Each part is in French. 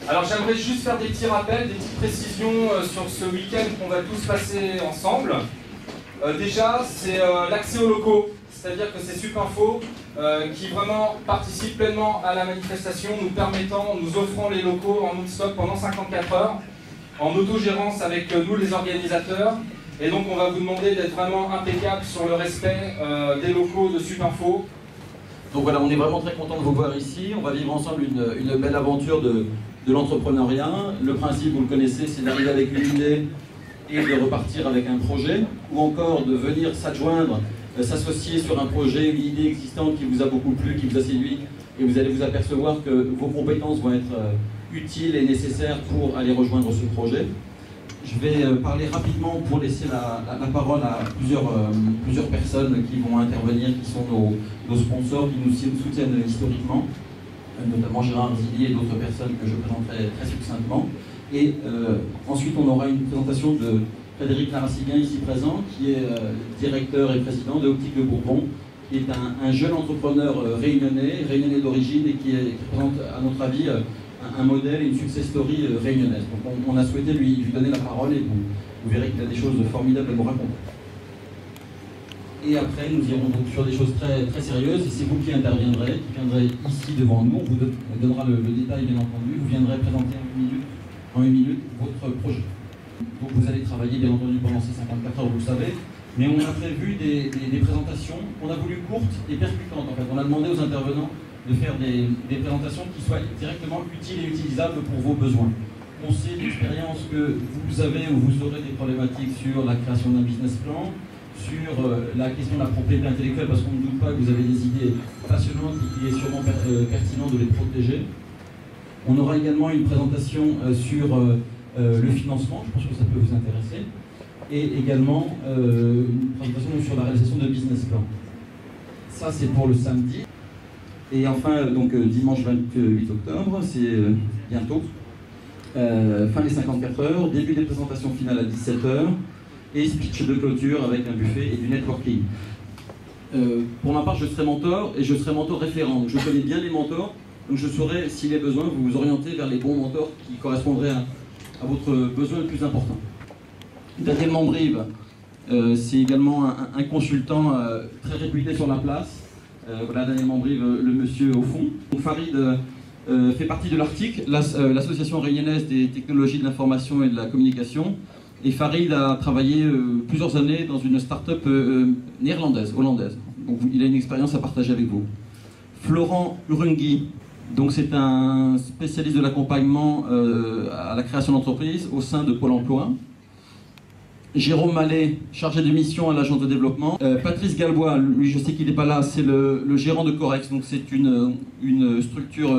Alors j'aimerais juste faire des petits rappels, des petites précisions sur ce week-end qu'on va tous passer ensemble. Déjà, c'est l'accès aux locaux, c'est-à-dire que c'est Supinfo qui vraiment participe pleinement à la manifestation, nous offrant les locaux en non-stop pendant 54 heures, en autogérance avec nous les organisateurs. Et donc on va vous demander d'être vraiment impeccable sur le respect des locaux de Supinfo. Donc voilà, on est vraiment très content de vous voir ici. On va vivre ensemble une belle aventure de l'entrepreneuriat. Le principe, vous le connaissez, c'est d'arriver avec une idée et de repartir avec un projet, ou encore de venir s'adjoindre, s'associer sur un projet, une idée existante qui vous a beaucoup plu, qui vous a séduit, et vous allez vous apercevoir que vos compétences vont être utiles et nécessaires pour aller rejoindre ce projet. Je vais parler rapidement pour laisser la parole à plusieurs personnes qui vont intervenir, qui sont nos sponsors, qui nous soutiennent historiquement, notamment Gérard Zilli et d'autres personnes que je présenterai très succinctement. Et ensuite, on aura une présentation de Frédéric Narassiguin, ici présent, qui est directeur et président de Optique Le Bourbon, qui est un jeune entrepreneur réunionnais d'origine et qui représente, à notre avis, un modèle et une success story réunionnaise. Donc on a souhaité lui donner la parole et vous verrez qu'il a des choses formidables à nous raconter. Et après, nous irons donc sur des choses très, très sérieuses, et c'est vous qui interviendrez, qui viendrez ici devant nous. On vous donnera le détail, bien entendu. Vous viendrez présenter en une minute votre projet. Donc vous allez travailler, bien entendu, pendant ces 54 heures, vous le savez. Mais on a prévu des présentations qu'on a voulu courtes et percutantes. En fait, on a demandé aux intervenants de faire des présentations qui soient directement utiles et utilisables pour vos besoins. On sait d'expérience que vous avez ou vous aurez des problématiques sur la création d'un business plan, sur la question de la propriété intellectuelle, parce qu'on ne doute pas que vous avez des idées passionnantes et qu'il est sûrement pertinent de les protéger. On aura également une présentation sur le financement, je pense que ça peut vous intéresser, et également une présentation sur la réalisation de business plan. Ça, c'est pour le samedi. Et enfin, donc dimanche 28 octobre, c'est bientôt, fin des 54 heures, début des présentations finales à 17 h, et speech de clôture avec un buffet et du networking. Pour ma part, je serai mentor, et je serai mentor référent. Donc, je connais bien les mentors, donc je saurai, s'il est besoin, vous orienter vers les bons mentors qui correspondraient à votre besoin le plus important. Daniel Mambrive, c'est également un consultant très réputé sur la place. Voilà Daniel Mambrive, le monsieur au fond. Donc, Farid fait partie de l'Arctique, l'association réunionnaise des technologies de l'information et de la communication. Et Farid a travaillé plusieurs années dans une start-up hollandaise. Donc il a une expérience à partager avec vous. Florent Urungui, donc c'est un spécialiste de l'accompagnement à la création d'entreprises au sein de Pôle emploi. Jérôme Mallet, chargé de mission à l'agence de développement. Patrice Galbois, lui je sais qu'il n'est pas là, c'est le gérant de Corex, donc c'est une structure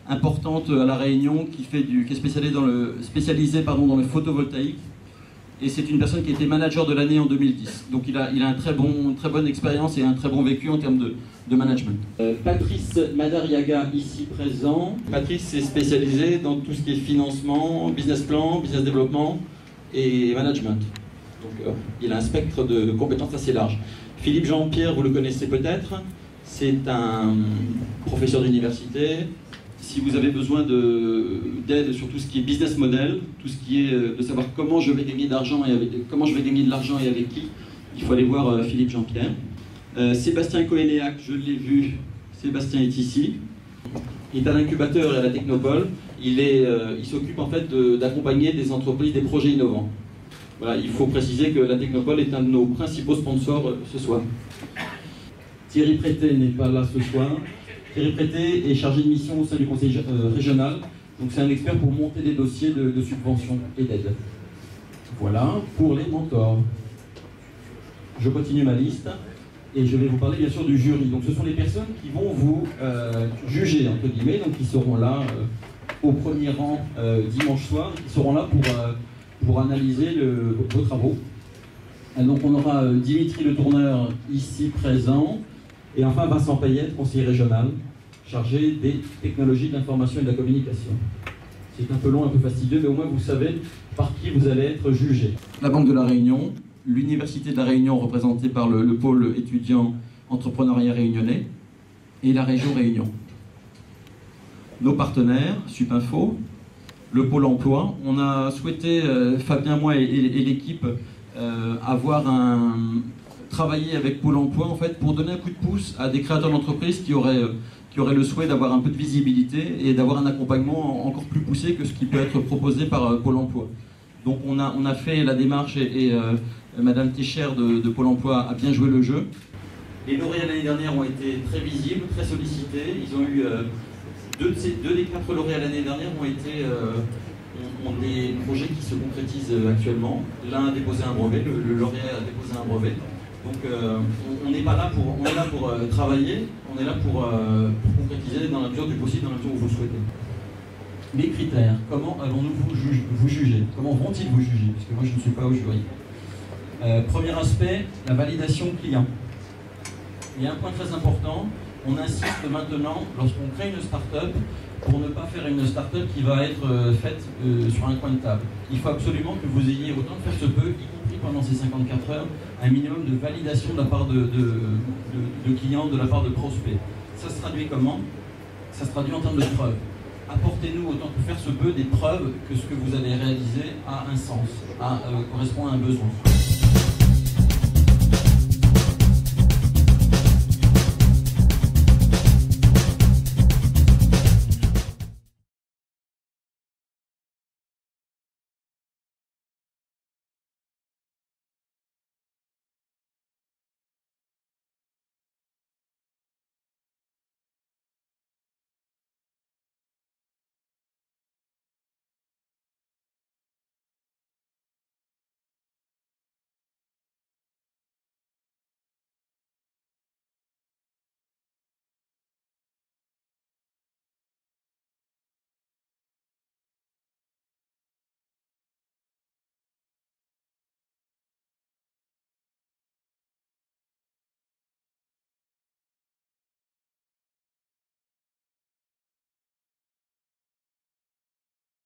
importante à La Réunion qui est spécialisée dans le photovoltaïque. Et c'est une personne qui a été manager de l'année en 2010. Donc il a une très bonne expérience et un très bon vécu en termes de management. Patrice Madariaga, ici présent. Patrice est spécialisé dans tout ce qui est financement, business plan, business développement et management. Donc il a un spectre de compétences assez large. Philippe Jean-Pierre, vous le connaissez peut-être, c'est un professeur d'université. Si vous avez besoin d'aide sur tout ce qui est business model, tout ce qui est de savoir comment je vais gagner de l'argent et avec qui, il faut aller voir Philippe Jean-Pierre. Sébastien Coénéac, je l'ai vu, Sébastien est ici. Il est à l'incubateur et à la Technopole. Il s'occupe en fait d'accompagner des entreprises, des projets innovants. Voilà, il faut préciser que la Technopole est un de nos principaux sponsors ce soir. Thierry Prété n'est pas là ce soir. Thierry Prété est chargé de mission au sein du conseil régional, donc c'est un expert pour monter des dossiers de subventions et d'aide. Voilà pour les mentors. Je continue ma liste et je vais vous parler bien sûr du jury. Donc ce sont les personnes qui vont vous juger, entre guillemets, donc qui seront là au premier rang dimanche soir, qui seront là pour analyser vos travaux. Donc on aura Dimitri Le Tourneur ici présent. Et enfin, Vincent Payette, conseiller régional, chargé des technologies de l'information et de la communication. C'est un peu long, un peu fastidieux, mais au moins vous savez par qui vous allez être jugé. La Banque de la Réunion, l'Université de la Réunion représentée par le pôle étudiant entrepreneuriat réunionnais et la région Réunion. Nos partenaires, Supinfo, le Pôle emploi, on a souhaité, Fabien, moi et l'équipe, travailler avec Pôle emploi en fait, pour donner un coup de pouce à des créateurs d'entreprises qui auraient le souhait d'avoir un peu de visibilité et d'avoir un accompagnement encore plus poussé que ce qui peut être proposé par Pôle emploi. Donc on a fait la démarche et Madame Técher de Pôle emploi a bien joué le jeu. Les lauréats l'année dernière ont été très visibles, très sollicités. Ils ont eu deux des 4 lauréats l'année dernière ont des projets qui se concrétisent actuellement. L'un a déposé un brevet, le lauréat a déposé un brevet. Donc on n'est pas là pour, on est là pour travailler, on est là pour concrétiser dans la mesure du possible, dans la mesure où vous le souhaitez. Les critères, comment allons-nous vous juger? Comment vont-ils vous juger? Parce que moi je ne suis pas au jury. Premier aspect, la validation client. Il y a un point très important, on insiste maintenant, lorsqu'on crée une start-up, pour ne pas faire une start-up qui va être faite sur un coin de table. Il faut absolument que vous ayez, autant que faire se peut, y compris pendant ces 54 heures, un minimum de validation de la part de clients, de la part de prospects. Ça se traduit comment? Ça se traduit en termes de preuves. Apportez-nous, autant que faire se peut, des preuves que ce que vous allez réaliser a un sens, correspond à un besoin.